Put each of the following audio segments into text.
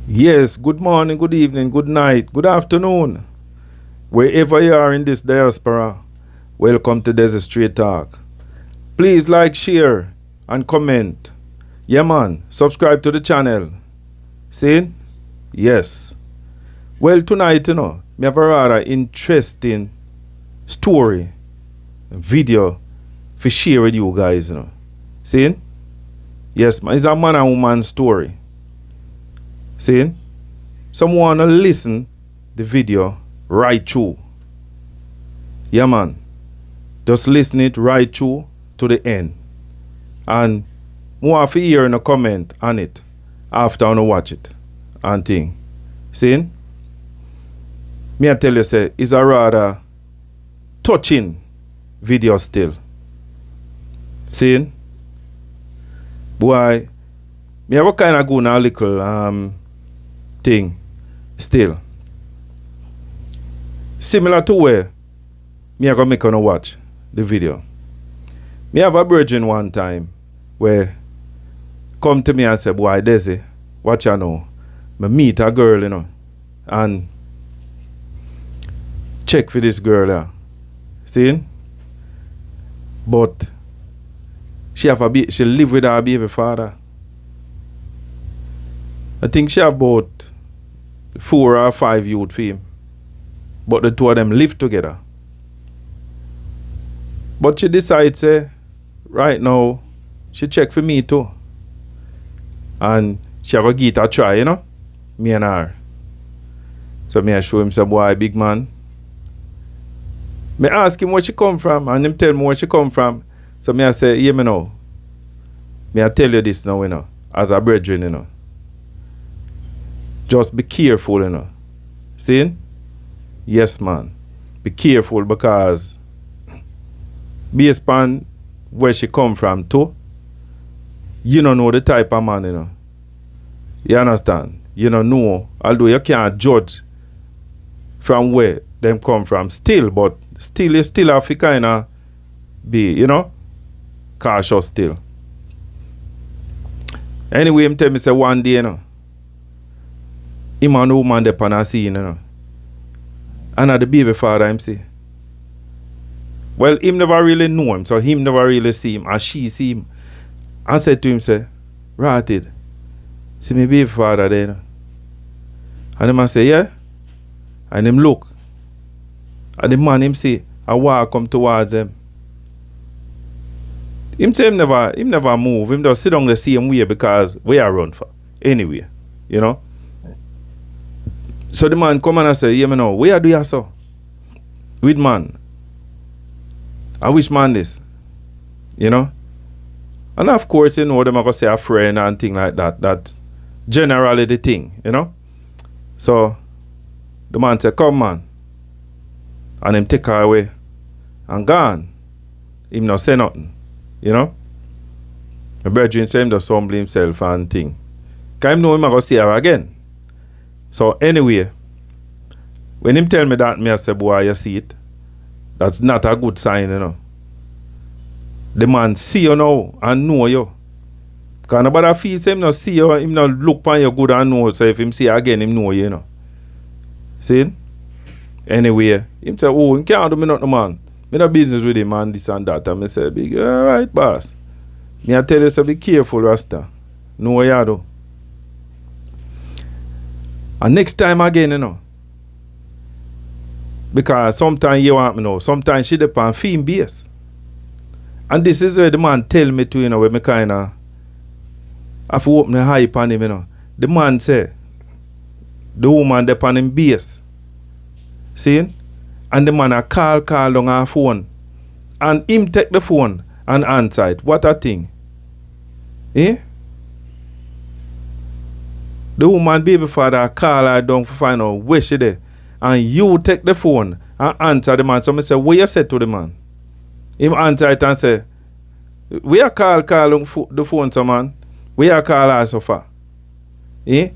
Yes, good morning, good evening, good night, good afternoon. Wherever you are in this diaspora, welcome to Desert Straight Talk. Please like, share, and comment. Yeah, man, subscribe to the channel. See? Yes. Well, tonight, me have a rather interesting story, video for share with you guys, See? Yes, man, it's a man and woman story. See? Someone wanna listen the video right through. Yeah, man. Just listen it right through to the end. And more if you hear in a comment on it after I watch it and thing. See? Me I tell you say it's a rather touching video still. See? Boy, me have a kind of go now little thing still. Similar to where me I gonna make on watch the video. Me have a virgin one time where come to me and say, boy, Desi, what you know? Me meet a girl, and check for this girl, See? But she live with her baby father. I think she have about 4 or 5 youth for him. But the two of them live together. But she decides, right now, she check for me too. And she have a give it a try, me and her. So me I show him, say, boy, big man. Me ask him where she come from, and him tell me where she come from. So me I say, yeah, me know. Me I tell you this now, as a brethren, Just be careful, See? Yes, man. Be careful because based upon where she come from too, you don't know the type of man, You understand? You don't know, although you can't judge from where them come from still, but still you still have to kind of be, cautious still. Anyway, him tell me say one day, him and the woman dey on a scene, And the baby father him say. Well, him never really know him, so him never really see him, and she see him. And said to him, say, Ratted, see me baby father there, And the man say, yeah. And him look. And the man him say, I walk come towards him. Him say him never move. Him just sit down the same way because we are run for. Anyway, So the man come and say, yeah, me know, where do you so? With man. I wish man this. And of course, them are going to say a friend and thing like that. That's generally the thing, So the man say, come man. And him take her away. And gone. Him not say nothing. The brethren say him just humble himself and thing. Because him know him going to see her again. So anyway, when him tell me that, me I say, boy, you see it. That's not a good sign, The man see you now and know you. Because nobody feels him not see you, him not look upon you good and know. So if him see you again, him know you, See? Anyway, him say, oh, him can't do me nothing, man. Me no business with him and this and that. And I say, big, all right, boss. Me I tell you, so be careful, Rasta. Know what you do. And next time again, Because sometimes you want me know, sometimes she depend theme base. And this is where the man tell me to, where me kind of have to open the hype on him, The man say, the woman depend him base. See? And the man a call on her phone. And him take the phone and answer it. What a thing. Eh? The woman baby father call her down to find out where she there. And you take the phone and answer the man. So I say, what you said to the man? Him answer it and say, we are call on the phone, so man. We are call her so far. Eh?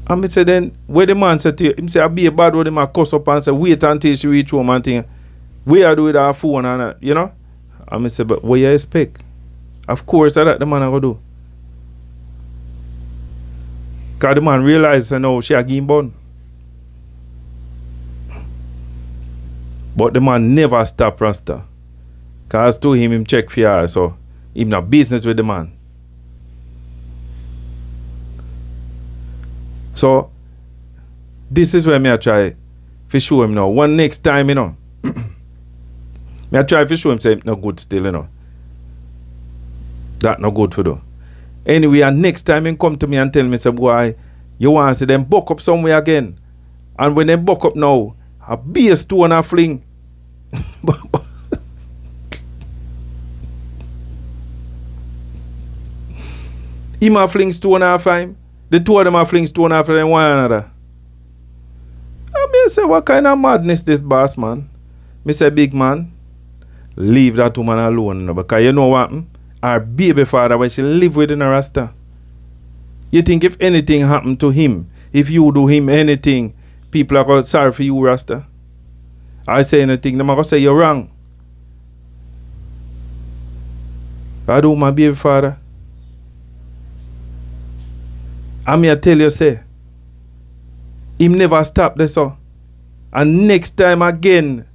And I say then, where the man said to you, him say, I be a bad word, him a cuss up and say, wait until she reach home and thing. We are doing our phone and And I say, but what you expect? Of course, that's the man I go do. Because the man realized, you know, she a give him bun. But the man never stop Rasta. Because to him check for her, so him not business with the man. So, this is where me I try to show him now. One next time, you know, me I try to show him say no good still, you know. That no good for do. Anyway, and next time he come to me and tell me, say, boy, you want to see them buck up somewhere again. And when they buck up now, a beer stone a fling. Him a fling stone half time. The two of them a fling stone after them one another. And me say, what kind of madness this boss, man? Me say, big man, leave that woman alone, you know, because you know what? Our baby father, when she live within a Rasta. You think if anything happened to him, if you do him anything, people are going to sorry for you, Rasta? I say anything, them are going to say you're wrong. I do my baby father. And me I tell you, say, him never stop this, so. And next time again,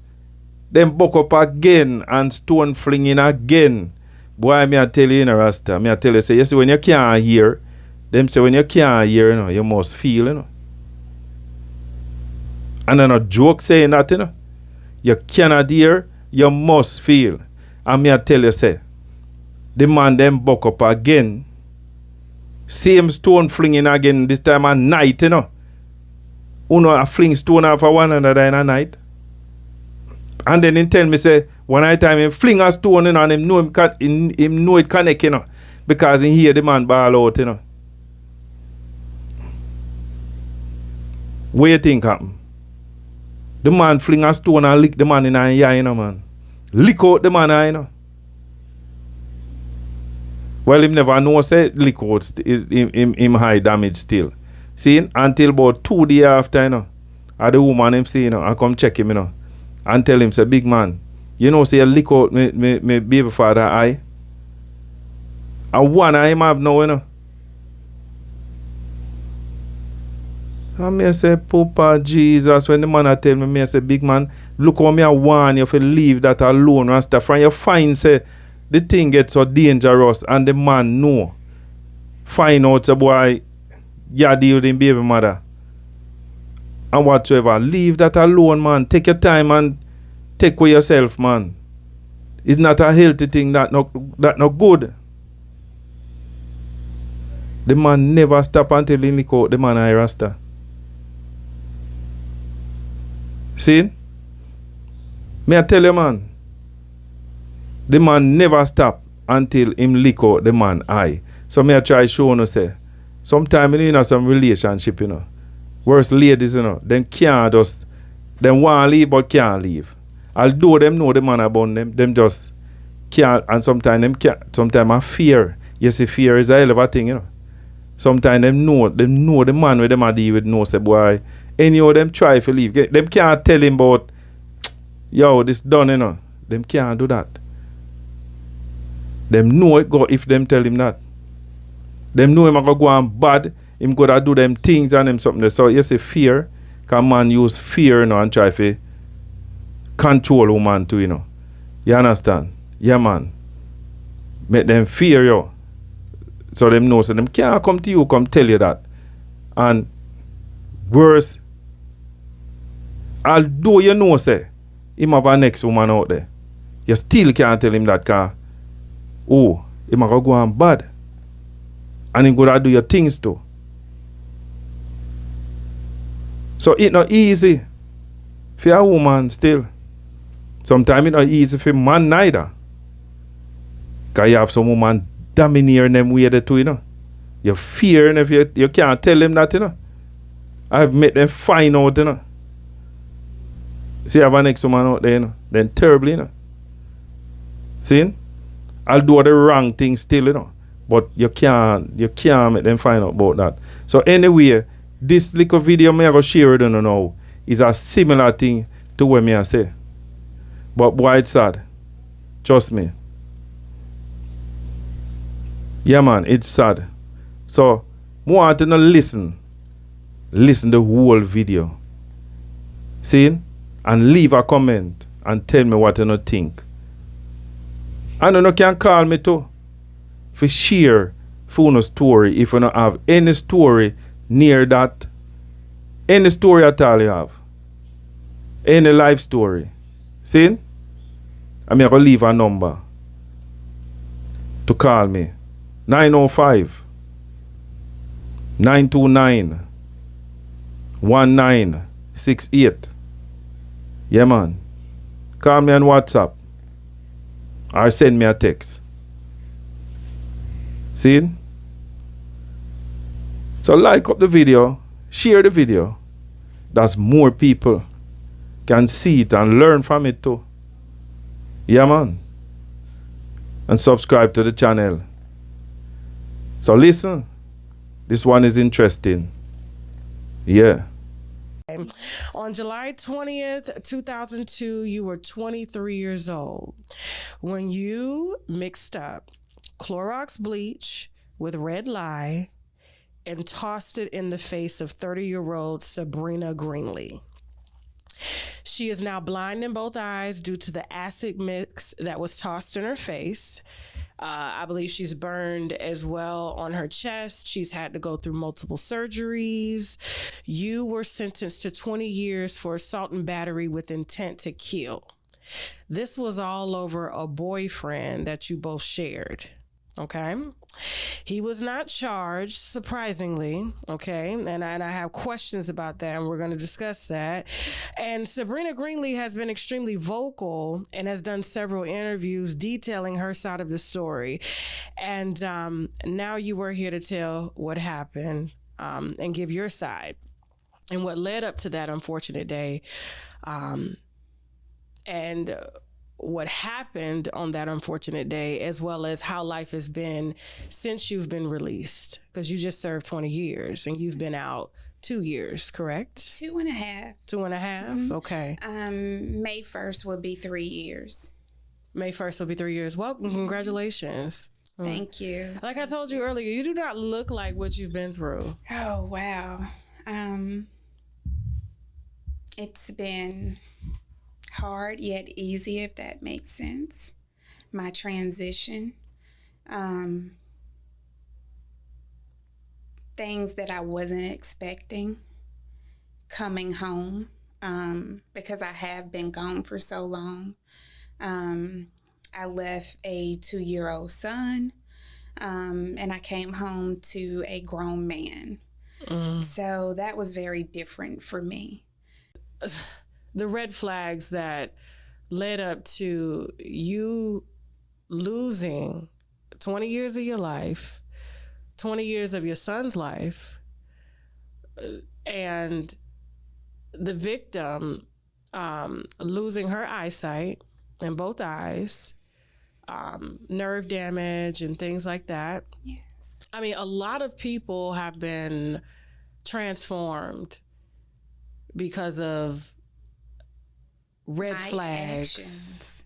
them buck up again and stone flinging again. Boy, me I tell you, Rasta, me I tell you, say, you see, when you can't hear, them say when you can't hear, you know, you must feel, you know. And I'm not joke saying that, you know. You cannot hear, you must feel. And me I tell you, say, the man them buck up again. Same stone flinging again, this time at night, you know. Uno a fling stone off one another in a night. And then he tell me, say, one night time he fling a stone, you know, and him know him know it connect, you know. Because he hear the man ball out, you know. What you think happen? The man fling a stone and lick the man in the eye, you know, man. Lick out the man eye, you know. Well, him never know, say, lick out him high damage still. See, until about 2 days after, you know, the woman him say, you know, I come check him, you know, and tell him, say, big man, you know, say, lick out me baby father eye. And one eye him have now, you know. And me say, Papa Jesus, when the man I tell me, I say, big man, look how me I warn you if you leave that alone and stuff. And you find, say, the thing gets so dangerous and the man know. Find out, say, boy, you deal with him baby mother. And whatsoever. Leave that alone, man. Take your time and take with yourself, man. It's not a healthy thing, that not good. The man never stop until he lick out the man I Rasta. See? May I tell you, man? The man never stop until him lick out the man eye. So may I try show you, say, sometimes you know some relationship, you know. Worse ladies, you know, them can't just, them want to leave but can't leave. Although them know the man about them just can't, and sometimes them can't, sometimes I fear. You see, fear is a hell of a thing, you know. Sometimes them know the man with them are deal with know, say, boy, any of them try to leave. Them can't tell him about, yo, this done, you know. Them can't do that. Them know it go if them tell him that. Them know him a go on bad, him go to do them things and him something. So you see fear, because man use fear, you know, and try to control woman too, you know. You understand? Yeah, man. Make them fear you. So them know, so them can't come to you, come tell you that. And worse, although you know, say, him have a next woman out there, you still can't tell him that, because, oh, him have to go on bad. And him go to do your things too. So it's not easy for a woman still. Sometimes it's not easy for man neither. Because you have some woman domineering them way they too, you know. You fear, and if you can't tell them that, you know. I've made them find out, you know. See, I have a next woman out there, you know. Then terribly, you know. See? I'll do the wrong thing still, you know. But you can't make them find out about that. So anyway, this little video me I go share with you now is a similar thing to what me I say. But boy, it's sad. Trust me. Yeah, man, it's sad. So I want to listen. Listen the whole video. See? And leave a comment and tell me what you think. And you can call me too. For share for no story if you don't have any story near that. Any story at all you have. Any life story. See? I'm going to leave a number to call me. 905 929 1968. Yeah, man. Call me on WhatsApp or send me a text. See? So like up the video, share the video. That's more people can see it and learn from it too. Yeah, man. And subscribe to the channel. So listen, this one is interesting. Yeah. On July 20th, 2002, you were 23 years old when you mixed up Clorox bleach with red lye and tossed it in the face of 30-year-old Sabrina Greenlee. She is now blind in both eyes due to the acid mix that was tossed in her face. I believe she's burned as well on her chest. She's had to go through multiple surgeries. You were sentenced to 20 years for assault and battery with intent to kill. This was all over a boyfriend that you both shared. Okay. He was not charged, surprisingly. Okay. And I have questions about that, and we're going to discuss that. And Sabrina Greenlee has been extremely vocal and has done several interviews detailing her side of the story. And now you were here to tell what happened and give your side and what led up to that unfortunate day. And what happened on that unfortunate day, as well as how life has been since you've been released, because you just served 20 years and you've been out 2 years, correct? 2.5. 2.5. Mm-hmm. Okay. May 1st will be 3 years. May 1st will be 3 years. Well, congratulations. Thank you. Like I told you earlier, you do not look like what you've been through. Oh, wow. It's been hard yet easy, if that makes sense. My transition, things that I wasn't expecting, coming home, because I have been gone for so long. I left a 2-year-old son, and I came home to a grown man. So that was very different for me. The red flags that led up to you losing 20 years of your life, 20 years of your son's life, and the victim losing her eyesight in both eyes, nerve damage and things like that. Yes. I mean, a lot of people have been transformed because of red flags.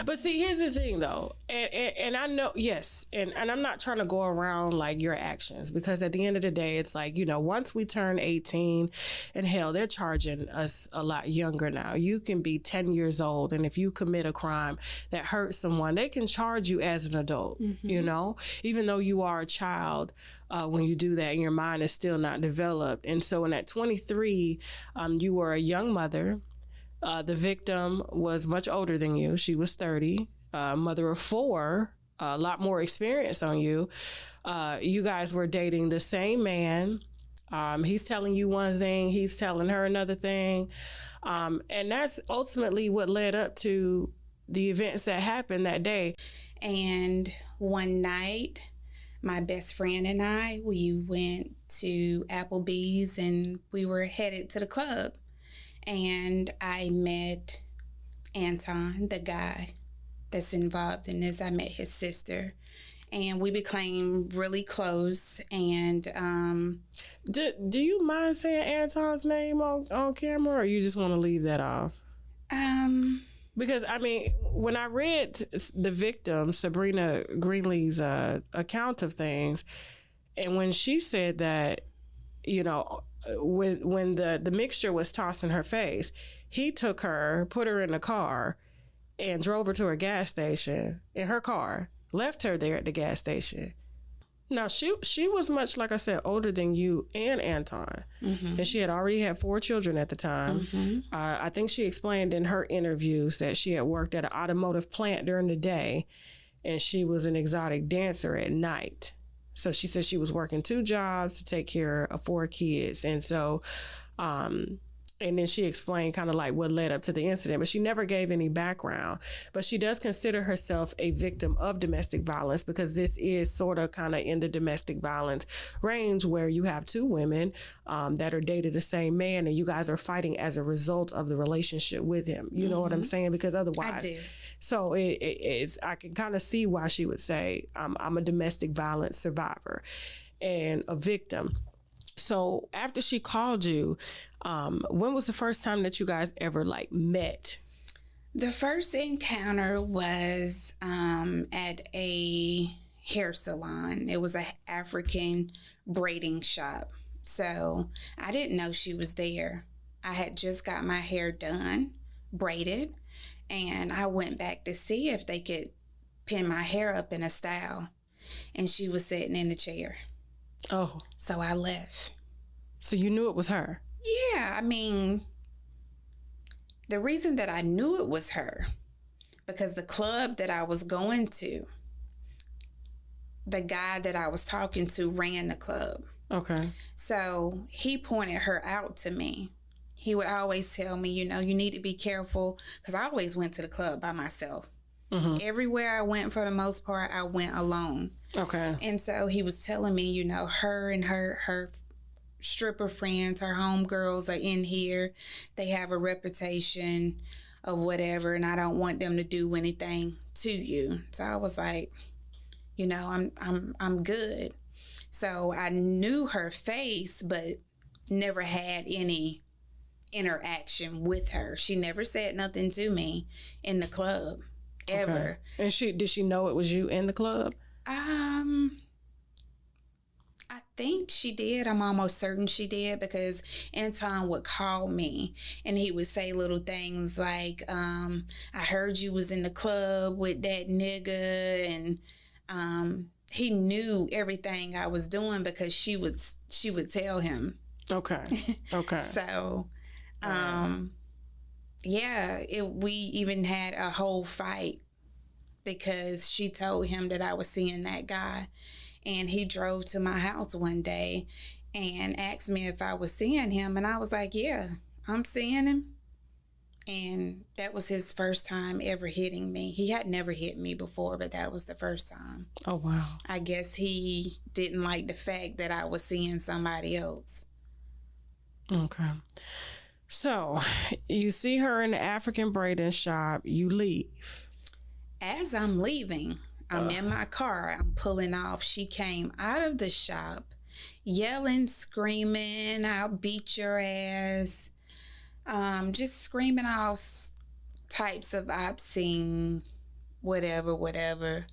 But see, here's the thing though, and I know, yes, and I'm not trying to go around like your actions, because at the end of the day, it's like, once we turn 18, and hell, they're charging us a lot younger now. You can be 10 years old, and if you commit a crime that hurts someone, they can charge you as an adult, even though you are a child. When you do that, and your mind is still not developed. And so in at 23, you were a young mother. The victim was much older than you. She was 30, mother of 4, a lot more experience on you. You guys were dating the same man. He's telling you one thing, he's telling her another thing. And that's ultimately what led up to the events that happened that day. And one night, my best friend and I, we went to Applebee's and we were headed to the club. And I met Anton, the guy that's involved in this. I met his sister, and we became really close. And do you mind saying Anton's name on camera, or you just want to leave that off? Because I mean, when I read the victim Sabrina Greenlee's account of things, And when she said that, you know, when the mixture was tossed in her face, he took her, put her in the car, and drove her to a gas station in her car, left her there at the gas station. Now, she was much, like I said, older than you and Anton. And she had already had 4 children at the time. I think she explained in her interviews that she had worked at an automotive plant during the day, and she was an exotic dancer at night. So she said she was working 2 jobs to take care of 4 kids. And so, and then she explained kind of like what led up to the incident, but she never gave any background. But she does consider herself a victim of domestic violence, because this is sort of kind of in the domestic violence range, where you have 2 women that are dated the same man, and you guys are fighting as a result of the relationship with him. You know what I'm saying? Because otherwise, I do. So it's, I can kind of see why she would say, I'm a domestic violence survivor and a victim. So after she called you, when was the first time that you guys ever like met? The first encounter was at a hair salon. It was an African braiding shop. So I didn't know she was there. I had just got my hair done, braided, and I went back to see if they could pin my hair up in a style. And she was sitting in the chair. Oh. So I left. So you knew it was her? Yeah, I mean, the reason that I knew it was her, because the club that I was going to, the guy that I was talking to ran the club. Okay. So he pointed her out to me. He would always tell me, you know, you need to be careful, because I always went to the club by myself. Everywhere I went, for the most part, I went alone. Okay. And so he was telling me, you know, her and her stripper friends, her homegirls are in here. They have a reputation of whatever, and I don't want them to do anything to you. So I was like, you know, I'm good. So I knew her face, but never had any interaction with her. She never said nothing to me in the club. Ever. Okay. And did she know it was you in the club? I think she did. I'm almost certain she did, because Anton would call me and he would say little things like, I heard you was in the club with that nigga, and he knew everything I was doing because she would tell him. Okay. Okay. So yeah, we even had a whole fight because she told him that I was seeing that guy, and he drove to my house one day and asked me if I was seeing him, and I was like, yeah, I'm seeing him. And that was his first time ever hitting me. He had never hit me before, but that was the first time. Oh, wow. I guess he didn't like the fact that I was seeing somebody else. Okay. So you see her in the African braiding shop, you leave. As I'm leaving, I'm in my car, I'm pulling off. She came out of the shop yelling, screaming, I'll beat your ass. Just screaming all types of obscene, whatever.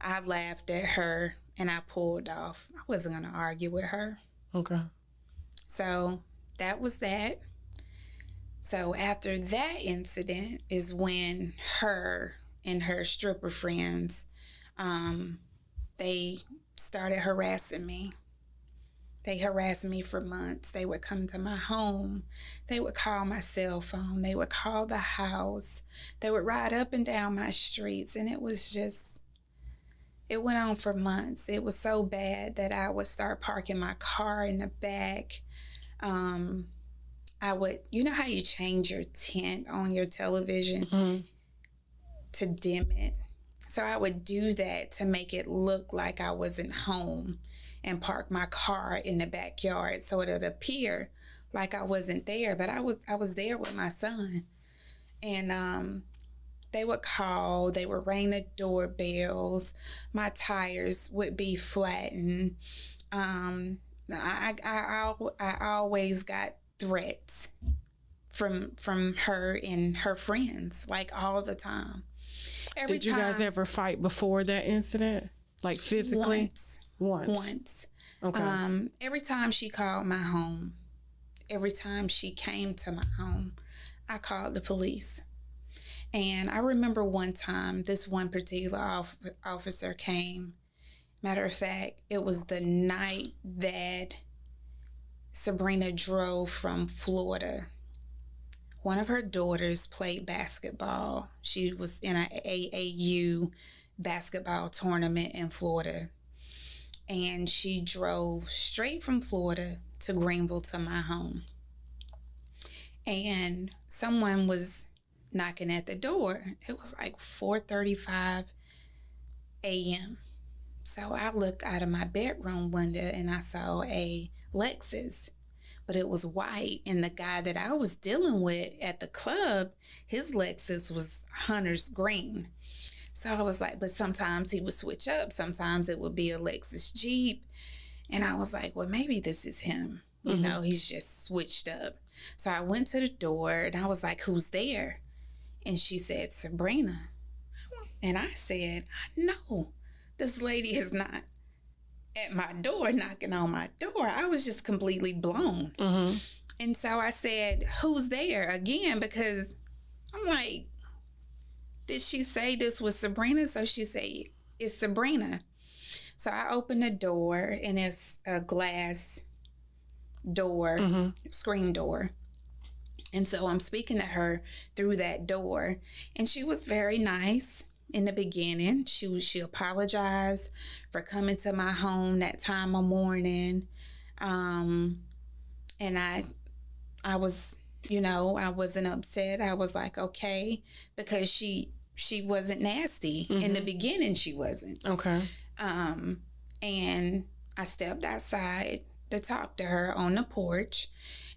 I laughed at her and I pulled off. I wasn't going to argue with her. Okay. So that was that. So after that incident is when her and her stripper friends, they started harassing me. They harassed me for months. They would come to my home. They would call my cell phone. They would call the house. They would ride up and down my streets. And it went on for months. It was so bad that I would start parking my car in the back. I would, you know how you change your tint on your television to dim it? So I would do that to make it look like I wasn't home, and park my car in the backyard so it would appear like I wasn't there, but I was there with my son. And they would call, they would ring the doorbells, my tires would be flattened. I always got threats from her and her friends, like all the time. Every Did you guys time, ever fight before that incident? Like physically? Once. Okay. Every time she called my home, every time she came to my home, I called the police. And I remember one time, this one particular officer came. Matter of fact, it was the night that Sabrina drove from Florida. One of her daughters played basketball. She was in an AAU basketball tournament in Florida. And she drove straight from Florida to Greenville to my home. And someone was knocking at the door. It was like 4:35 a.m. So I looked out of my bedroom window and I saw a Lexus, but it was white. And the guy that I was dealing with at the club, his Lexus was Hunter's green. So I was like, but sometimes he would switch up. Sometimes it would be a Lexus Jeep. And I was like, well, maybe this is him. You know, he's just switched up. So I went to the door and I was like, who's there? And she said, Sabrina. And I said, I know this lady is not at my door, knocking on my door. I was just completely blown. And so I said, who's there again? Because I'm like, did she say this was Sabrina? So she said, it's Sabrina. So I opened the door and it's a glass door, screen door. And so I'm speaking to her through that door, and she was very nice in the beginning. She apologized for coming to my home that time of morning. And I was, I wasn't upset. I was like, okay, because she wasn't nasty. In the beginning, she wasn't. Okay. And I stepped outside to talk to her on the porch.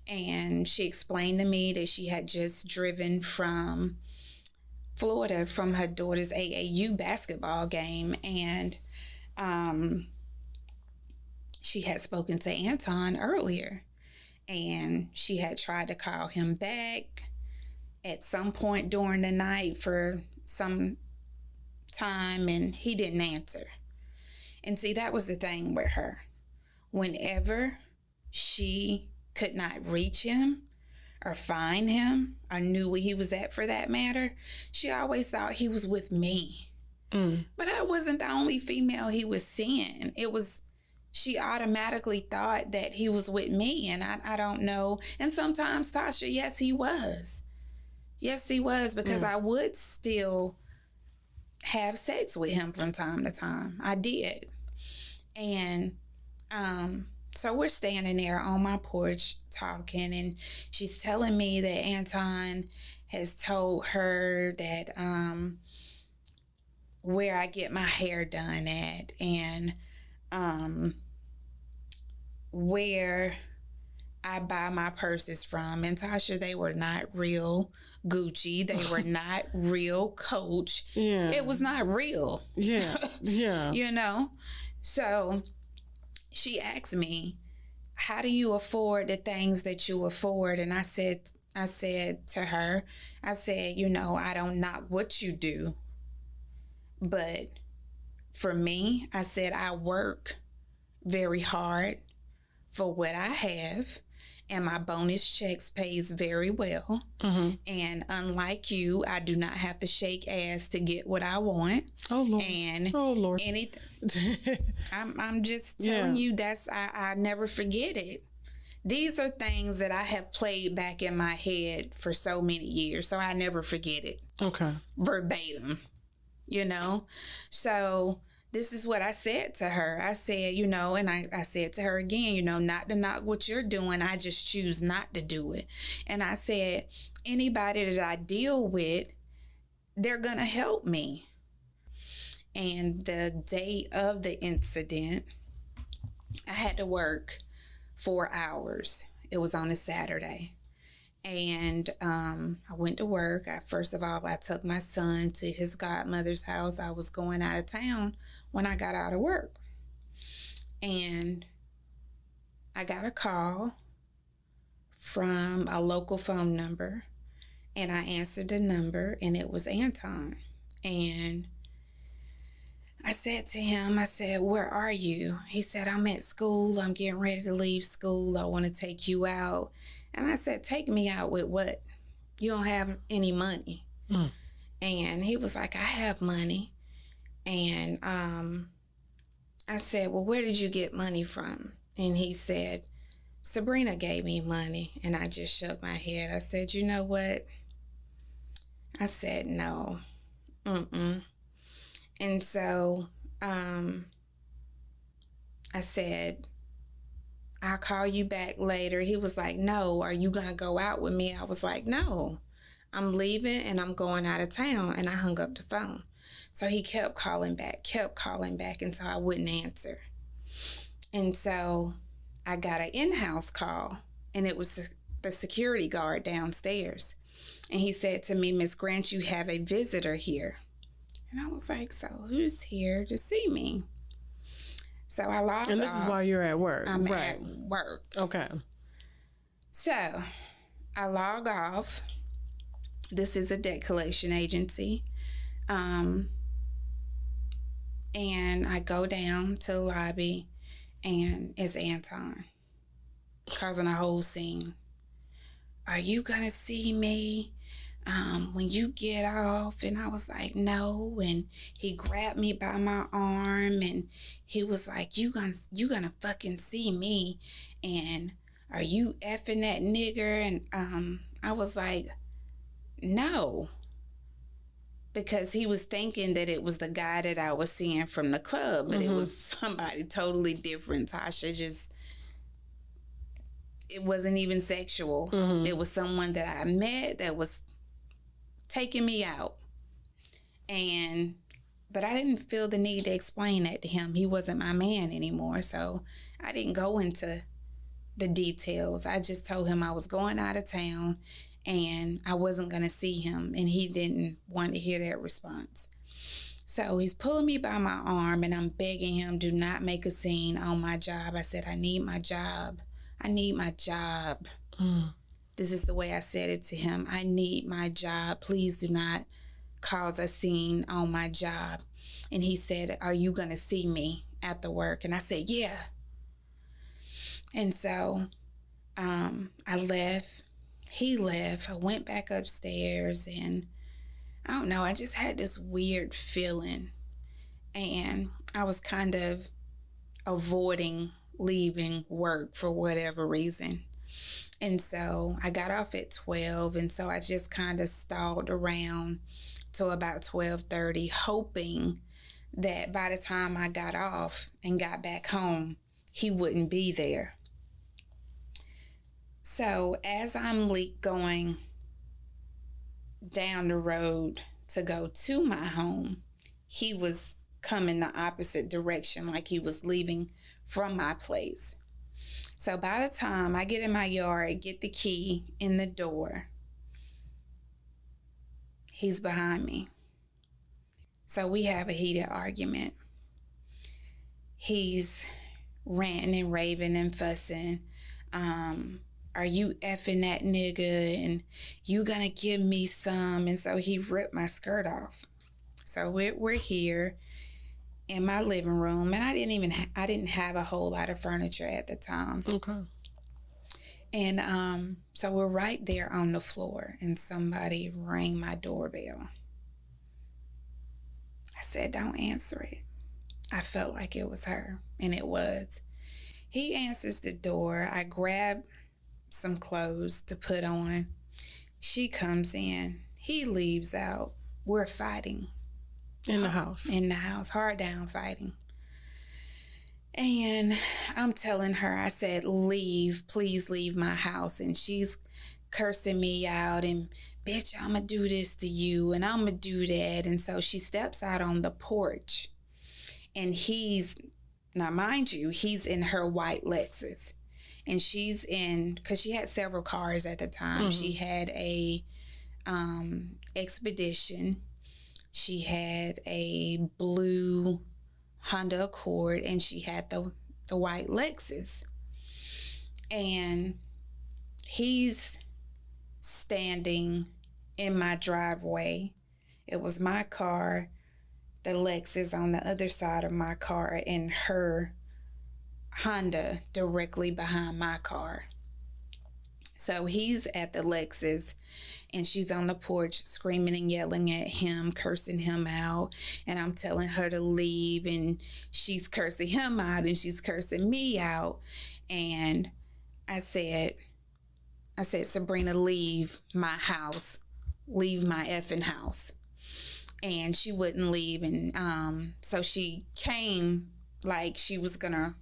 And she explained to me that she had just driven from Florida from her daughter's AAU basketball game. And she had spoken to Anton earlier. And she had tried to call him back at some point during the night for some time, and he didn't answer. And see, that was the thing with her. Whenever she could not reach him or find him or knew where he was at for that matter, she always thought he was with me. But I wasn't the only female he was seeing. She automatically thought that he was with me, and I don't know. And sometimes, Tasha, yes, he was. Yes, he was, because I would still have sex with him from time to time. I did. And so we're standing there on my porch talking, and she's telling me that Anton has told her that where I get my hair done at, and where I buy my purses from. And Tasha, they were not real Gucci. They were not real Coach. Yeah. It was not real. Yeah. Yeah. So she asked me, how do you afford the things that you afford? And I said to her, I said, I don't knock what you do, but for me, I said, I work very hard for what I have, and my bonus checks pays very well. And unlike you, I do not have to shake ass to get what I want. Oh Lord. And anything. I'm just telling you, I never forget it. These are things that I have played back in my head for so many years, so I never forget it. Okay. Verbatim, So this is what I said to her. I said, and I said to her again, not to knock what you're doing. I just choose not to do it. And I said, anybody that I deal with, they're going to help me. And the day of the incident, I had to work 4 hours. It was on a Saturday. And I went to work. First of all, I took my son to his godmother's house. I was going out of town when I got out of work. And I got a call from a local phone number. And I answered the number, and it was Anton. And I said to him, I said, where are you? He said, I'm at school. I'm getting ready to leave school. I want to take you out. And I said, take me out with what? You don't have any money. Mm. And he was like, I have money. And I said, well, where did you get money from? And he said, Sabrina gave me money. And I just shook my head. I said, you know what? I said, no. And so I said, I'll call you back later. He was like, no, are you going to go out with me? I was like, no, I'm leaving and I'm going out of town. And I hung up the phone. So he kept calling back until I wouldn't answer. And so I got an in-house call, and it was the security guard downstairs. And he said to me, Miss Grant, you have a visitor here. And I was like, so who's here to see me? So I logged off. And this is while you're at work. I'm right. at work. Okay. So I log off. This is a debt collection agency. And I go down to the lobby, and it's Anton causing a whole scene. Are you gonna see me when you get off? And I was like, no. And he grabbed me by my arm, and he was like, you gonna fucking see me. And are you effing that nigger? And I was like, no. Because he was thinking that it was the guy that I was seeing from the club, but it was somebody totally different. Tasha it wasn't even sexual. It was someone that I met that was taking me out. But I didn't feel the need to explain that to him. He wasn't my man anymore, so I didn't go into the details. I just told him I was going out of town and I wasn't going to see him, and he didn't want to hear that response. So he's pulling me by my arm, and I'm begging him, do not make a scene on my job. I said, I need my job. I need my job. This is the way I said it to him. I need my job. Please do not cause a scene on my job. And he said, are you going to see me after work? And I said, yeah. And so I left. He left. I went back upstairs, and I don't know, I just had this weird feeling, and I was kind of avoiding leaving work for whatever reason. And so I got off at 12, and so I just kind of stalled around till about 12:30, hoping that by the time I got off and got back home, he wouldn't be there. So as I'm going down the road to go to my home, he was coming the opposite direction, like he was leaving from my place. So by the time I get in my yard, get the key in the door, he's behind me. So we have a heated argument. He's ranting and raving and fussing. Are you effing that nigga? And you gonna give me some? And so he ripped my skirt off. So we're here in my living room, and I didn't have a whole lot of furniture at the time. Okay. And so we're right there on the floor, and somebody rang my doorbell. I said, don't answer it. I felt like it was her, and it was. He answers the door. I grab some clothes to put on. She comes in. He leaves out. We're fighting. In the house. In the house. Hard down fighting. And I'm telling her, I said, leave. Please leave my house. And she's cursing me out and, bitch, I'm going to do this to you and I'm going to do that. And so she steps out on the porch. And now mind you, he's in her white Lexus. And she's in, because she had several cars at the time. She had a Expedition. She had a blue Honda Accord, and she had the white Lexus. And he's standing in my driveway. It was my car the Lexus on the other side of my car and her Honda directly behind my car. So he's at the Lexus and she's on the porch screaming and yelling at him, cursing him out. And I'm telling her to leave, and she's cursing him out and she's cursing me out. And I said, Sabrina, leave my house. Leave my effing house. And she wouldn't leave. And so she came like she was going to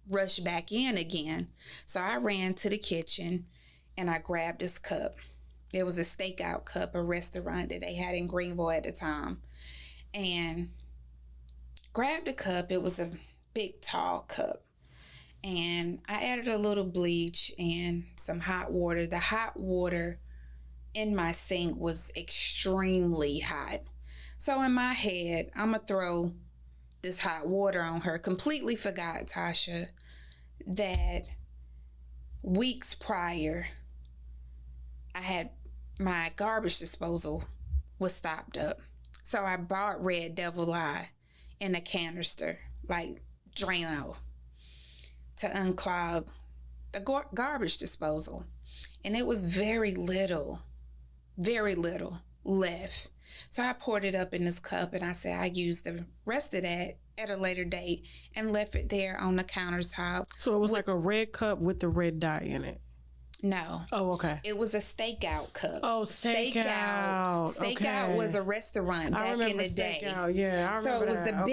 rush back in again. So I ran to the kitchen and I grabbed this cup. It was a stakeout cup, a restaurant that they had in Greenville at the time. And grabbed the cup. It was a big, tall cup. And I added a little bleach and some hot water. The hot water in my sink was extremely hot. So in my head, I'm going to throw this hot water on her. Completely forgot, Tasha, that weeks prior, I had my garbage disposal was stopped up. So I bought Red Devil Eye in a canister, like Drano, to unclog the garbage disposal. And it was very little left. So I poured it up in this cup and I said I used the rest of that at a later date and left it there on the countertop. So it was like a red cup with the red dye in it? No. Oh, okay. It was a stakeout cup. Oh, stakeout. Stakeout was a restaurant back in the day. Yeah, I remember so it was that.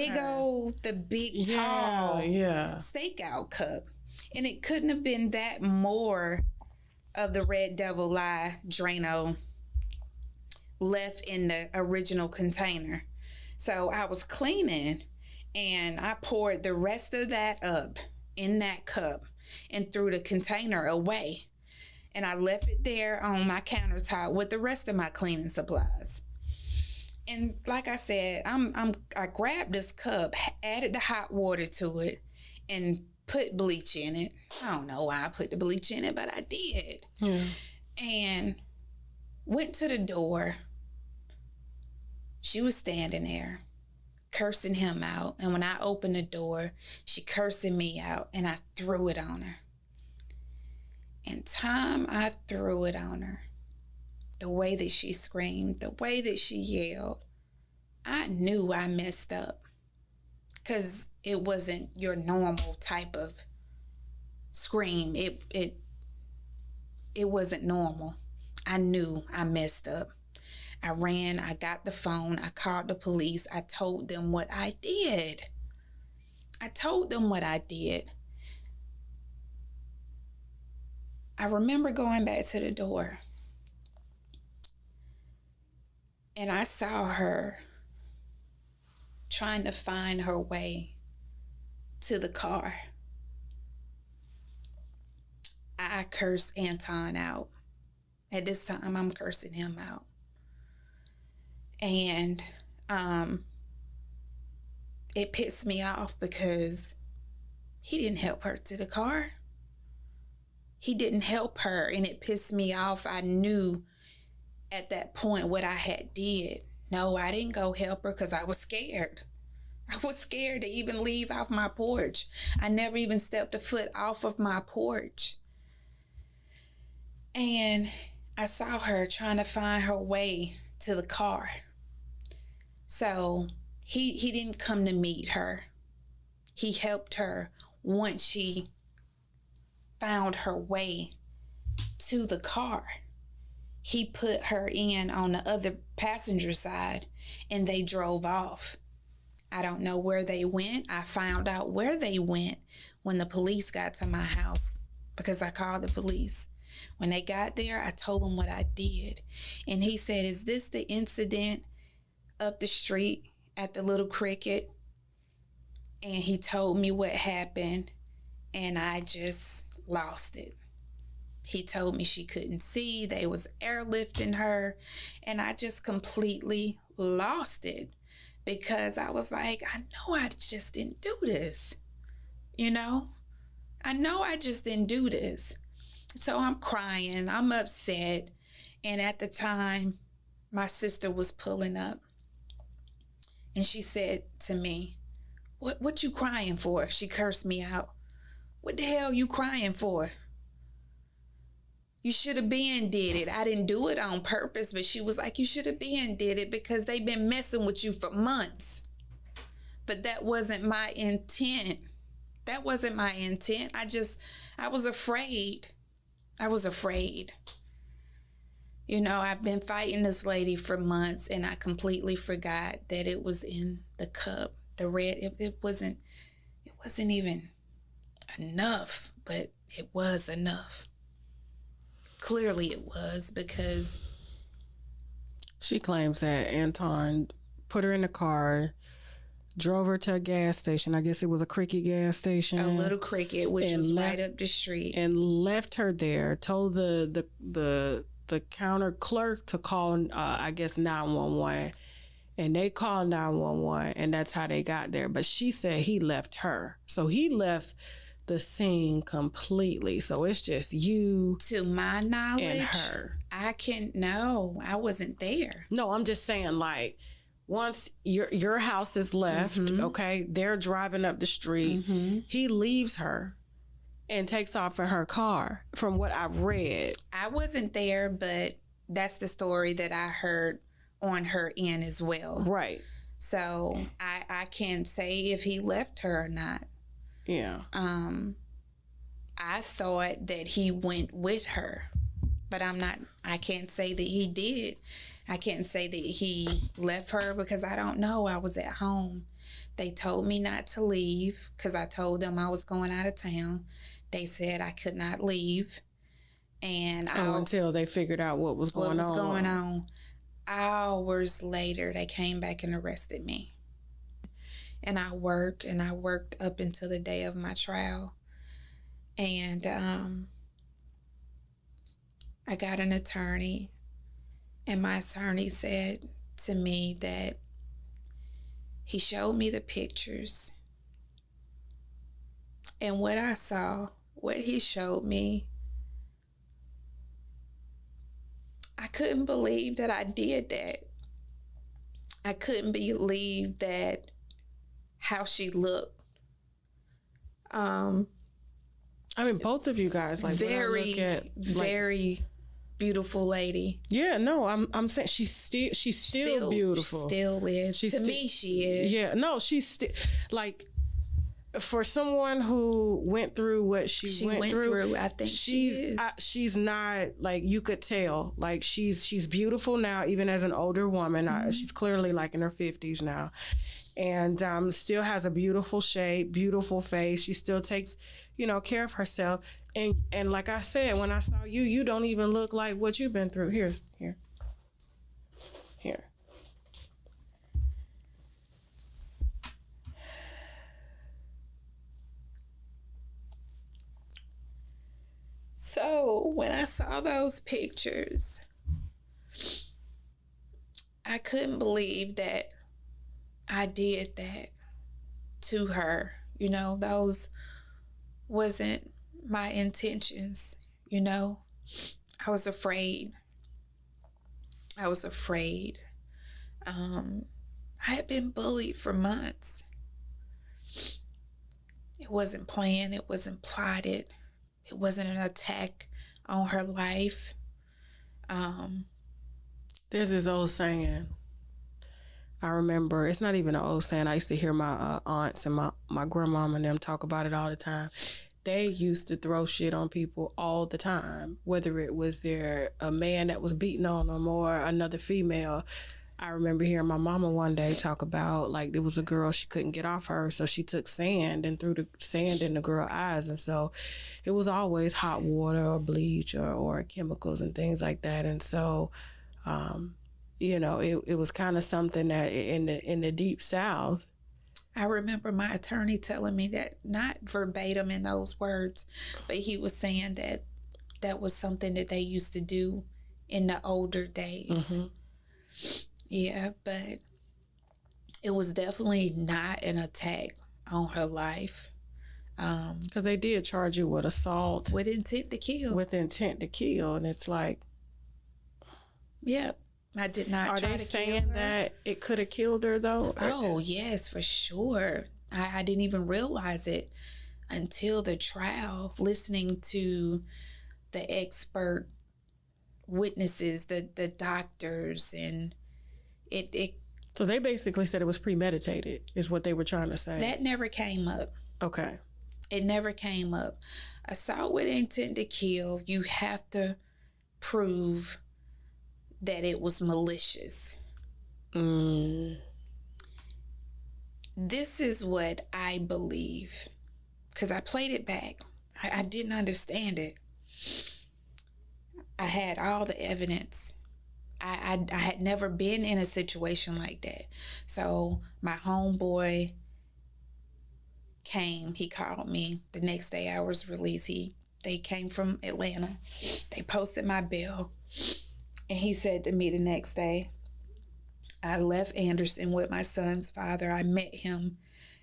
the big tall stakeout cup. And it couldn't have been that more of the Red Devil Eye Drano left in the original container. So I was cleaning and I poured the rest of that up in that cup and threw the container away. And I left it there on my countertop with the rest of my cleaning supplies. And like I said, I grabbed this cup, added the hot water to it, and put bleach in it. I don't know why I put the bleach in it, but I did. Yeah. And went to the door. She was standing there, cursing him out. And when I opened the door, she cursing me out, and I threw it on her. And time I threw it on her, the way that she screamed, the way that she yelled, I knew I messed up. Because it wasn't your normal type of scream. It wasn't normal. I knew I messed up. I ran, I got the phone, I called the police, I told them what I did. I remember going back to the door and I saw her trying to find her way to the car. I cursed Anton out. At this time, I'm cursing him out. And it pissed me off because he didn't help her to the car. He didn't help her, and it pissed me off. I knew at that point what I had did. No, I didn't go help her because I was scared. I was scared to even leave off my porch. I never even stepped a foot off of my porch. And I saw her trying to find her way to the car. So he didn't come to meet her. He helped her once she found her way to the car. He put her in on the other passenger side and they drove off. I don't know where they went. I found out where they went when the police got to my house because I called the police. When they got there, I told them what I did. And he said, "Is this the incident up the street at the Little Cricket?" And he told me what happened and I just lost it. He told me she couldn't see, they was airlifting her, and I just completely lost it because I was like, I know I just didn't do this. I know I just didn't do this. So I'm crying, I'm upset, and at the time, my sister was pulling up. And she said to me, what you crying for? She cursed me out. What the hell you crying for? You should have been did it. I didn't do it on purpose, but she was like, you should have been did it because they've been messing with you for months. But that wasn't my intent. That wasn't my intent. I was afraid. I was afraid. You know, I've been fighting this lady for months and I completely forgot that it was in the cup. The red, it wasn't even enough, but it was enough. Clearly it was, because She claims that Anton put her in the car, drove her to a gas station. I guess it was a Cricket gas station. a little Cricket, which And was left- right up the street. And left her there. Told the counter clerk to call, I guess 911, and they called 911, and that's how they got there. But she said he left her, so he left the scene completely. So it's just you To my knowledge, and her. I wasn't there. No, I'm just saying, like, once your house is left, okay, they're driving up the street. He leaves her and takes off in her car, from what I read. I wasn't there, but that's the story that I heard on her end as well. Right. So I can't say if he left her or not. Yeah. I thought that he went with her, but I can't say that he did. I can't say that he left her because I don't know. I was at home. They told me not to leave because I told them I was going out of town. They said I could not leave. And Until they figured out what was going on. Hours later, they came back and arrested me. And I worked up until the day of my trial. And I got an attorney, and my attorney said to me that he showed me the pictures. And what I saw, what he showed me, I couldn't believe that I did that. I couldn't believe that how she looked. I mean, both of you guys, like, Very, when I look at, like, very beautiful lady. Yeah, no, I'm saying she's still beautiful. Still is. She's To sti- me, she is. Yeah, no, she's still, like, for someone who went through what she went through, I think she is. she's not, like, you could tell, like, she's beautiful now, even as an older woman. She's clearly, like, in her 50s now, and still has a beautiful shape, beautiful face. She still takes, care of herself. And like I said, when I saw you, you don't even look like what you've been through. Here. So when I saw those pictures, I couldn't believe that I did that to her. Those wasn't my intentions. I was afraid. I had been bullied for months. It wasn't planned. It wasn't plotted. It wasn't an attack on her life. There's this old saying. I remember, it's not even an old saying. I used to hear my aunts and my grandmama and them talk about it all the time. They used to throw shit on people all the time, whether it was a man that was beating on them or another female. I remember hearing my mama one day talk about, like, there was a girl, she couldn't get off her, so she took sand and threw the sand in the girl's eyes. And so it was always hot water or bleach or chemicals and things like that. And so, it was kind of something that in the deep South. I remember my attorney telling me that, not verbatim in those words, but he was saying that was something that they used to do in the older days. Yeah, but it was definitely not an attack on her life. Because they did charge you with assault. With intent to kill. With intent to kill. And it's like... Yeah. I did not Are try they to kill saying her. that it could have killed her though? Oh, yes, for sure. I didn't even realize it until the trial, listening to the expert witnesses, the doctors, and it So they basically said it was premeditated, is what they were trying to say. that never came up. Okay. It never came up. Assault with intent to kill, you have to prove that it was malicious. This is what I believe, because I played it back. I didn't understand it. I had all the evidence. I had never been in a situation like that. So my homeboy came. He called me the next day I was released. They came from Atlanta. They posted my bail. And he said to me the next day, I left Anderson with my son's father. I met him.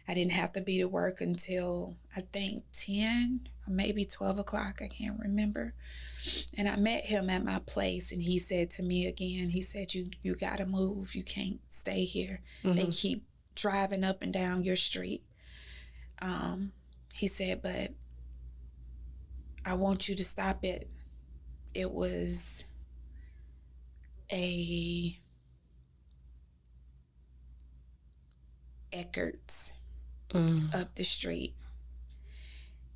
I didn't have to be to work until I think 10 or maybe 12 o'clock. I can't remember. And I met him at my place, and he said to me again, he said, you got to move. You can't stay here. They keep driving up and down your street. He said, but I want you to stop it. It was a Eckert's up the street.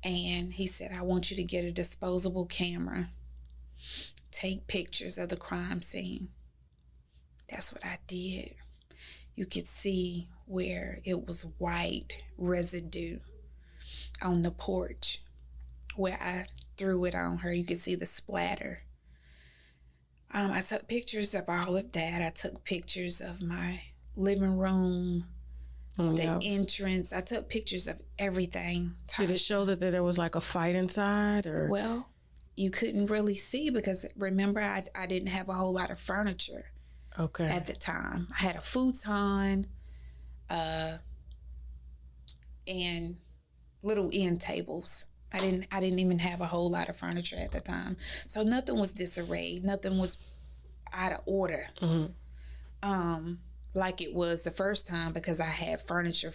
And he said, I want you to get a disposable camera, take pictures of the crime scene. That's what I did. You could see where it was white residue on the porch where I threw it on her. You could see the splatter. I took pictures of all of that. I took pictures of my living room, the entrance. I took pictures of everything. Did it show that there was like a fight inside, or? Well, you couldn't really see because remember, I didn't have a whole lot of furniture. Okay. At the time, I had a futon, and little end tables. I didn't even have a whole lot of furniture at the time, so nothing was disarrayed. Nothing was out of order, like it was the first time, because I had furniture.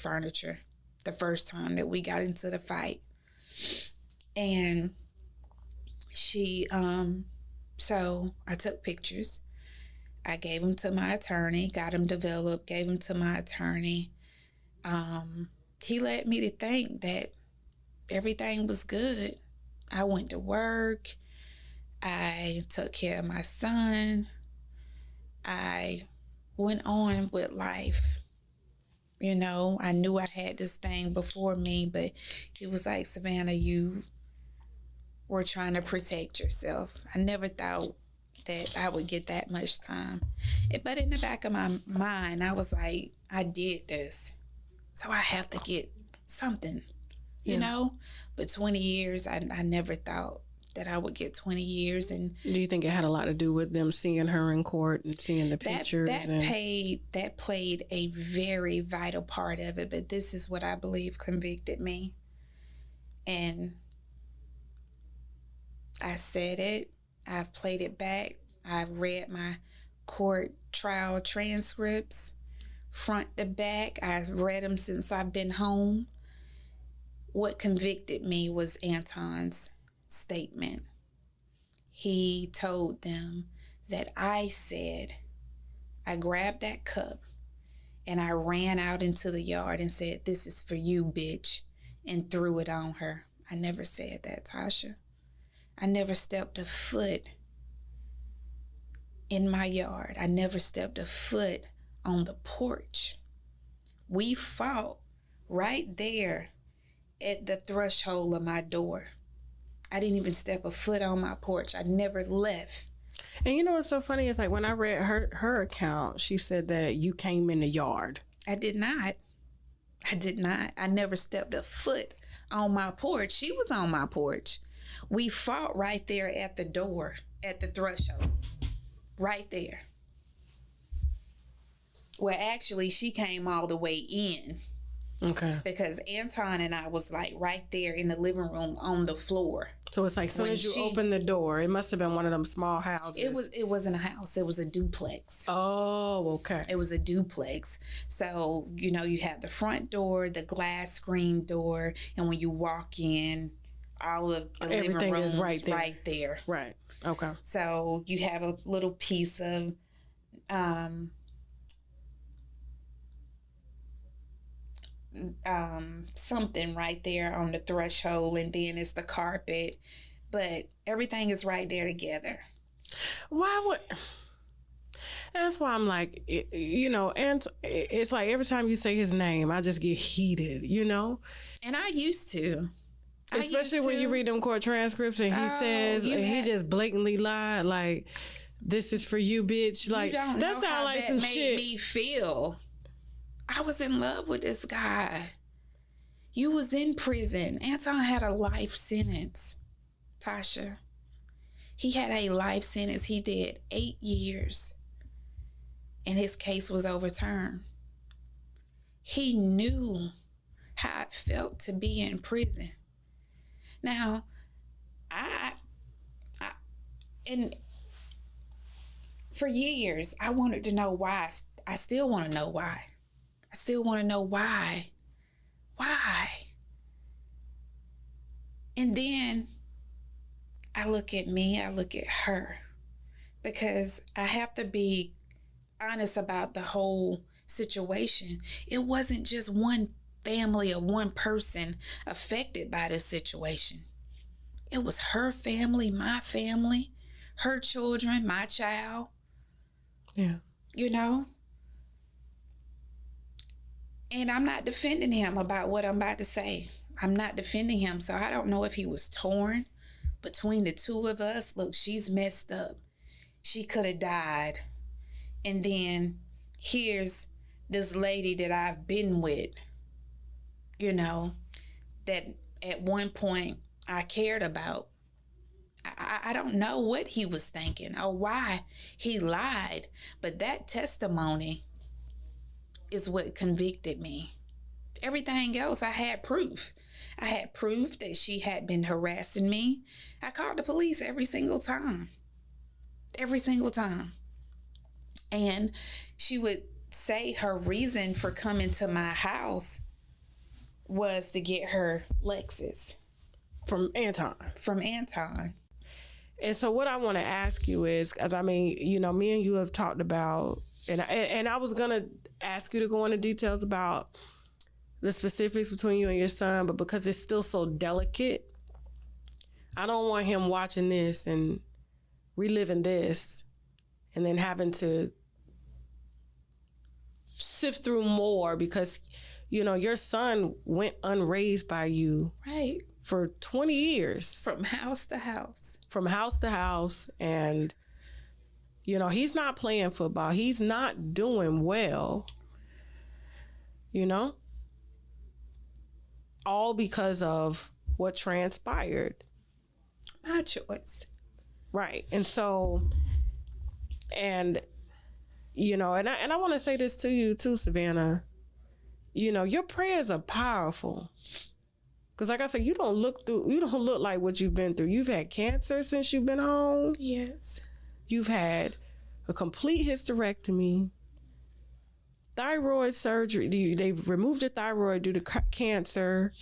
The first time that we got into the fight, and she, so I took pictures. I gave them to my attorney, got them developed, gave them to my attorney. He led me to think that everything was good. I went to work. I took care of my son. I went on with life. You know, I knew I had this thing before me, but it was like, Savannah, you were trying to protect yourself. I never thought that I would get that much time. But in the back of my mind, I was like, I did this, so I have to get something, you know? But 20 years, I never thought that I would get 20 years. And do you think it had a lot to do with them seeing her in court and seeing the pictures? That played a very vital part of it, but this is what I believe convicted me. And I said it. I've played it back. I've read my court trial transcripts, front to back. I've read them since I've been home. What convicted me was Anton's statement. He told them that I said, I grabbed that cup and I ran out into the yard and said, this is for you, bitch, and threw it on her. I never said that, Tasha. I never stepped a foot in my yard. I never stepped a foot on the porch. We fought right there at the threshold of my door. I didn't even step a foot on my porch. I never left. And you know what's so funny is like when I read her account, she said that you came in the yard. I did not. I never stepped a foot on my porch. She was on my porch. We fought right there at the door, at the threshold, right there. Well, actually, she came all the way in. Okay. Because Anton and I was like right there in the living room on the floor. So it's like, as soon When as you she- open the door, it must have been one of them small houses. It wasn't a house. It was a duplex. Oh, okay. It was a duplex. So, you know, you have the front door, the glass screen door, and when you walk in, all of the living Everything room is right there. right there. Right. Okay. So you have a little piece of something right there on the threshold, and then it's the carpet, but everything is right there together. Why would? That's why I'm like, you know, and it's like every time you say his name, I just get heated, you know? And I used to. Especially when you read them court transcripts and he says, you and he had- just blatantly lied, like, this is for you, bitch. Like, You don't that know sounds how like that some made shit. me feel. I was in love with this guy. You was in prison. Anton had a life sentence, Tasha. He had a life sentence. He did 8 years, and his case was overturned. He knew how it felt to be in prison. Now, and for years, I wanted to know why. I still want to know why. I still want to know why. Why? And then I look at me, I look at her, because I have to be honest about the whole situation. It wasn't just one family or one person affected by this situation. It was her family, my family, her children, my child. Yeah. You know? And I'm not defending him about what I'm about to say. I'm not defending him. So I don't know if he was torn between the two of us. Look, she's messed up. She could have died. And then here's this lady that I've been with, you know, that at one point I cared about. I don't know what he was thinking or why he lied, but that testimony is what convicted me. Everything else, I had proof. I had proof that she had been harassing me. I called the police every single time. Every single time. And she would say her reason for coming to my house was to get her Lexus From Anton. from Anton. And so what I want to ask you is, because I mean, you know, me and you have talked about, and I was going to ask you to go into details about the specifics between you and your son, but because it's still so delicate, I don't want him watching this and reliving this and then having to sift through more because, you know, your son went unraised by you Right. for 20 years. From house to house. From house to house, and you know he's not playing football, he's not doing well, you know, all because of what transpired. My choice. Right. And so, and you know, and I want to say this to you too, Savannah, you know, your prayers are powerful. Because like I said, you don't look like what you've been through. You've had cancer since you've been home. Yes. You've had a complete hysterectomy, thyroid surgery. They've removed your thyroid due to cancer.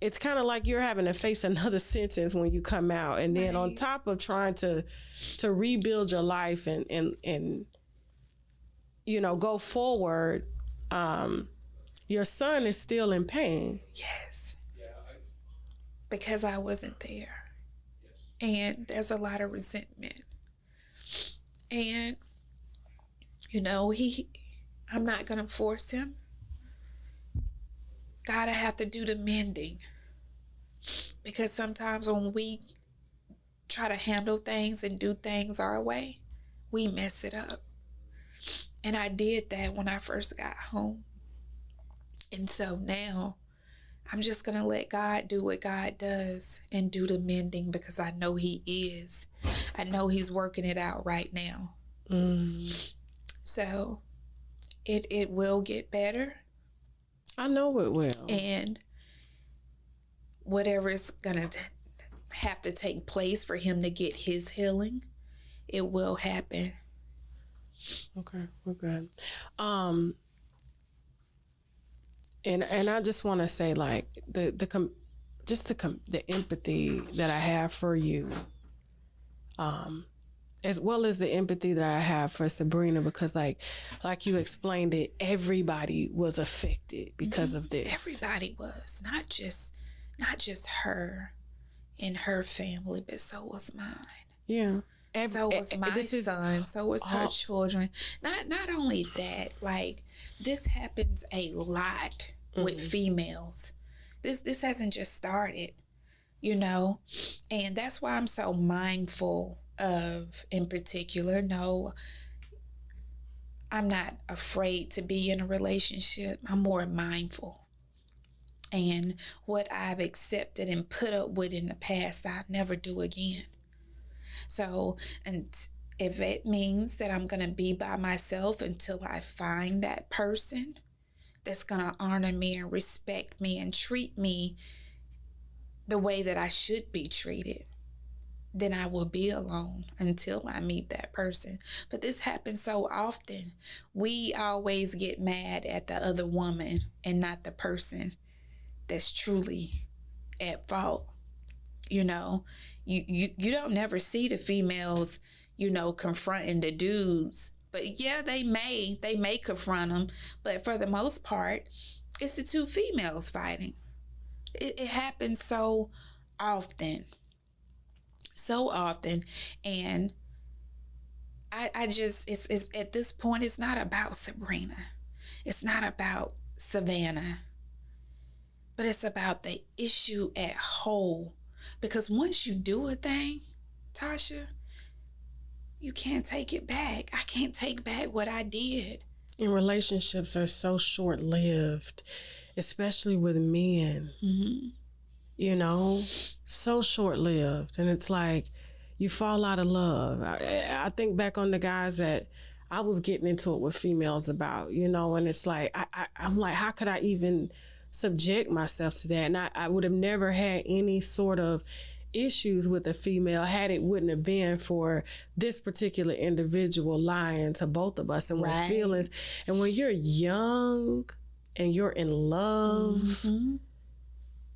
It's kind of like you're having to face another sentence when you come out. And then on top of trying to rebuild your life and you know, go forward, your son is still in pain. Yes. Because I wasn't there. And there's a lot of resentment. And, you know, I'm not going to force him. Gotta have to do the mending. Because sometimes when we try to handle things and do things our way, we mess it up. And I did that when I first got home. And so now I'm just going to let God do what God does and do the mending because I know he is. I know he's working it out right now. So it will get better. I know it will. And whatever is going to have to take place for him to get his healing, it will happen. Okay, we're good. And I just want to say, like, the empathy that I have for you, as well as the empathy that I have for Sabrina, because like you explained it, everybody was affected because of this. Everybody was, not just her and her family, but so was mine. Yeah. So was my son. So was her children. Not only that, like, this happens a lot with females. This hasn't just started, you know, and that's why I'm so mindful of, in particular, no, I'm not afraid to be in a relationship. I'm more mindful. And what I've accepted and put up with in the past, I'll never do again. So, and if it means that I'm going to be by myself until I find that person that's going to honor me and respect me and treat me the way that I should be treated, then I will be alone until I meet that person. But this happens so often. We always get mad at the other woman and not the person that's truly at fault. You know, you don't never see the females, you know, confronting the dudes. But yeah, they may confront them. But for the most part, it's the two females fighting. It happens so often. So often. And I just, it's at this point, it's not about Sabrina. It's not about Savannah. But it's about the issue at whole. Because once you do a thing, Tasha, you can't take it back. I can't take back what I did. And relationships are so short-lived, especially with men. Mm-hmm. You know, so short-lived. And it's like you fall out of love. I think back on the guys that I was getting into it with females about, you know, and it's like, I'm like, how could I even subject myself to that? And I would have never had any sort of issues with a female had it wouldn't have been for this particular individual lying to both of us. And when feelings, and when you're young and you're in love, mm-hmm.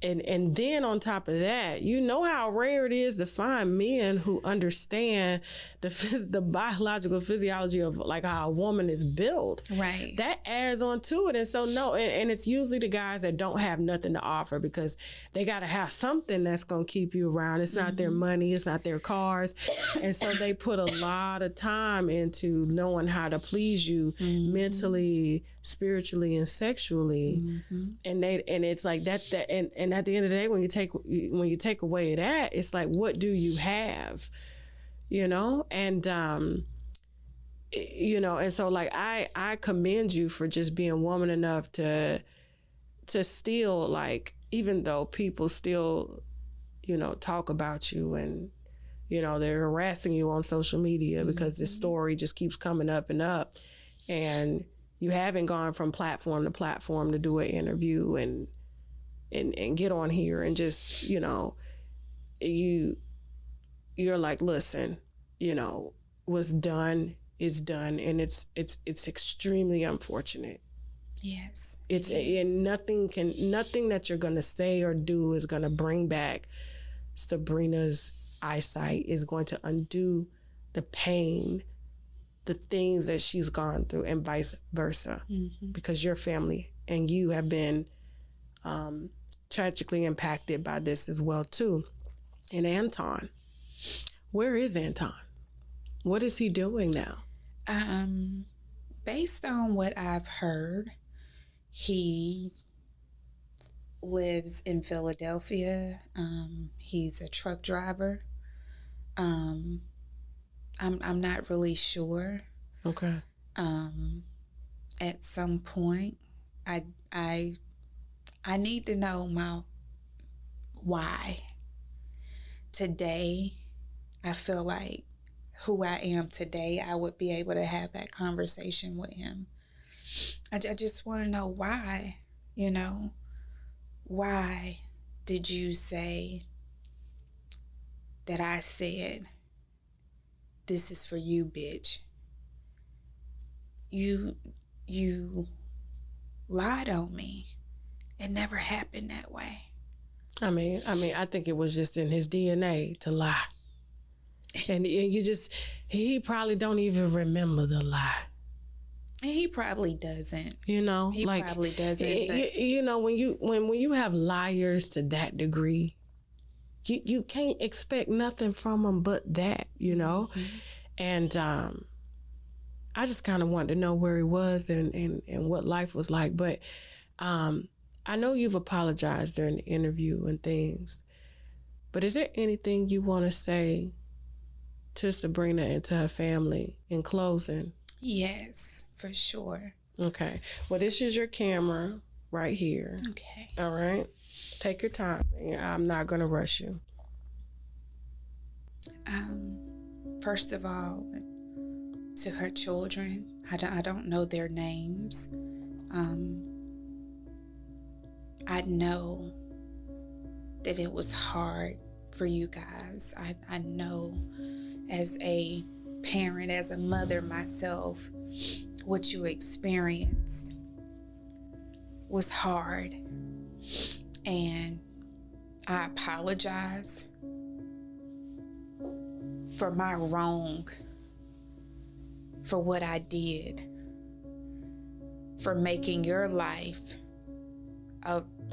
And then on top of that, you know how rare it is to find men who understand the biological physiology of like how a woman is built. Right. That adds on to it. And so and it's usually the guys that don't have nothing to offer because they got to have something that's going to keep you around. It's not their money. It's not their cars. And so they put a lot of time into knowing how to please you mentally, spiritually, and sexually. Mm-hmm. And it's like that and at the end of the day, when you take away that, it's like, what do you have? You know? And you know, and so like I commend you for just being woman enough to still, like, even though people still, you know, talk about you and, you know, they're harassing you on social media because this story just keeps coming up and up, and you haven't gone from platform to platform to do an interview and get on here and just, you know, you're like, listen, you know, what's done is done, and it's extremely unfortunate. Yes. And nothing that you're gonna say or do is gonna bring back Sabrina's eyesight, is going to undo the pain, the things that she's gone through, and vice versa, because your family and you have been tragically impacted by this as well too. And Anton, where is Anton? What is he doing now? Based on what I've heard, he lives in Philadelphia. He's a truck driver. I'm not really sure. Okay. At some point, I need to know my why. Today, I feel like who I am today, I would be able to have that conversation with him. I just want to know why, you know, why did you say that I said, "This is for you, bitch." You lied on me. It never happened that way. I mean, I think it was just in his DNA to lie. And he probably don't even remember the lie. And he probably doesn't. You know, He like, probably doesn't. But you know, when you have liars to that degree, you can't expect nothing from them but that, you know. Mm-hmm. And I just kind of wanted to know where he was and what life was like. But I know you've apologized during the interview and things. But is there anything you want to say to Sabrina and to her family in closing? yes, for sure. Okay. Well, this is your camera right here. Okay. All right. Take your time. I'm not going to rush you. First of all, to her children, I don't know their names. I know that it was hard for you guys. I know as a parent, as a mother myself, what you experienced was hard. And I apologize for my wrong, for what I did, for making your life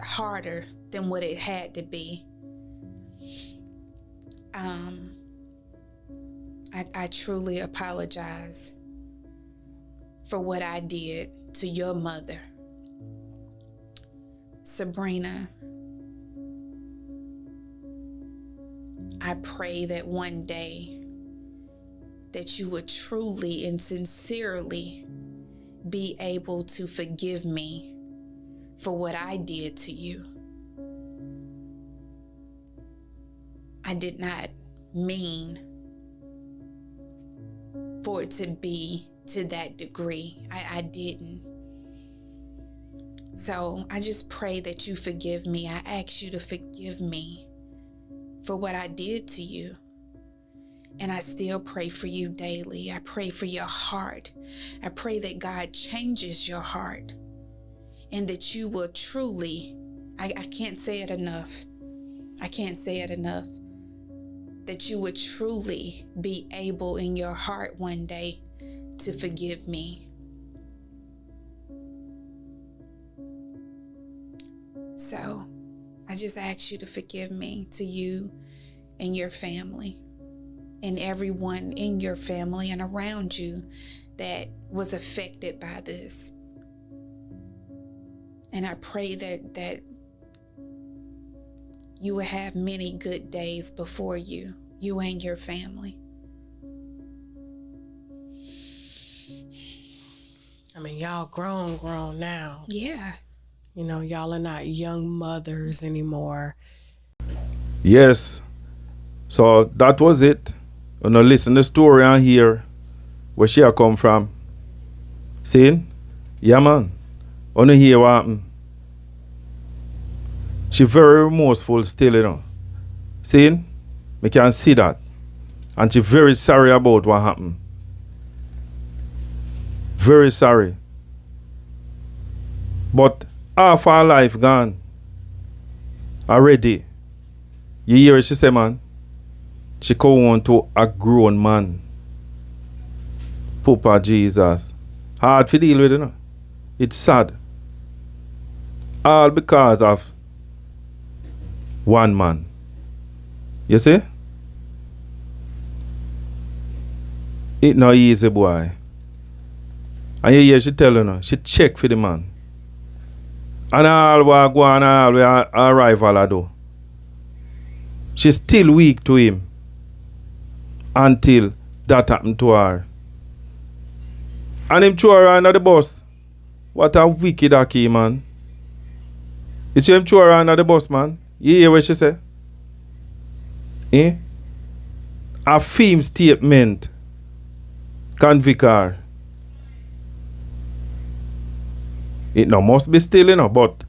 harder than what it had to be. I truly apologize for what I did to your mother. Sabrina, I pray that one day that you would truly and sincerely be able to forgive me for what I did to you. I did not mean for it to be to that degree. I didn't. So I just pray that you forgive me. I ask you to forgive me for what I did to you. And I still pray for you daily. I pray for your heart. I pray that God changes your heart and that you will truly, I can't say it enough. I can't say it enough. That you would truly be able in your heart one day to forgive me. So I just ask you to forgive me, to you and your family and everyone in your family and around you that was affected by this. And I pray that you will have many good days before you and your family. I mean, y'all grown now. Yeah. You know, y'all are not young mothers anymore. Yes. So that was it. You know, listen the story and hear where she a come from. See? Yeah, man. You know, hear what happened. She very remorseful still, you know. See? Me can see that. And she very sorry about what happened. Very sorry. But half her life gone. Already. You hear what she say, man? She come on to a grown man. Papa Jesus. Hard to deal with, you know. It's sad. All because of one man. You see? It not easy, boy. And you hear she tell you, she check for the man. And all what go on and all what arrival I do. She still weak to him. Until that happened to her. And him throw her under the bus. What a wicked aki, man. You see him throw her under the bus, man. You hear what she say? A film statement convict her. It no must be still, you know, but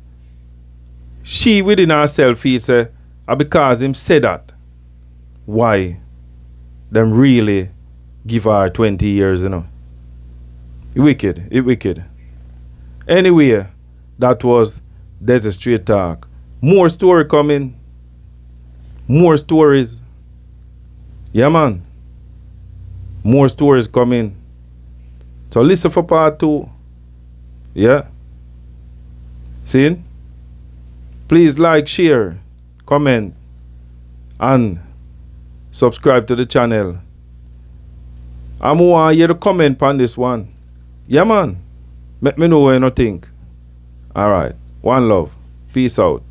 she within herself, he say, because him said that. why them really give her 20 years, you know. It wicked. Anyway, that was Desert Straight Talk. More story coming. More stories. Yeah, man. More stories coming. So listen for part 2. Yeah. See? Please like, share, comment, and subscribe to the channel. I'm want you to comment on this one. Yeah, man. Let me know what you think. All right. One love. Peace out.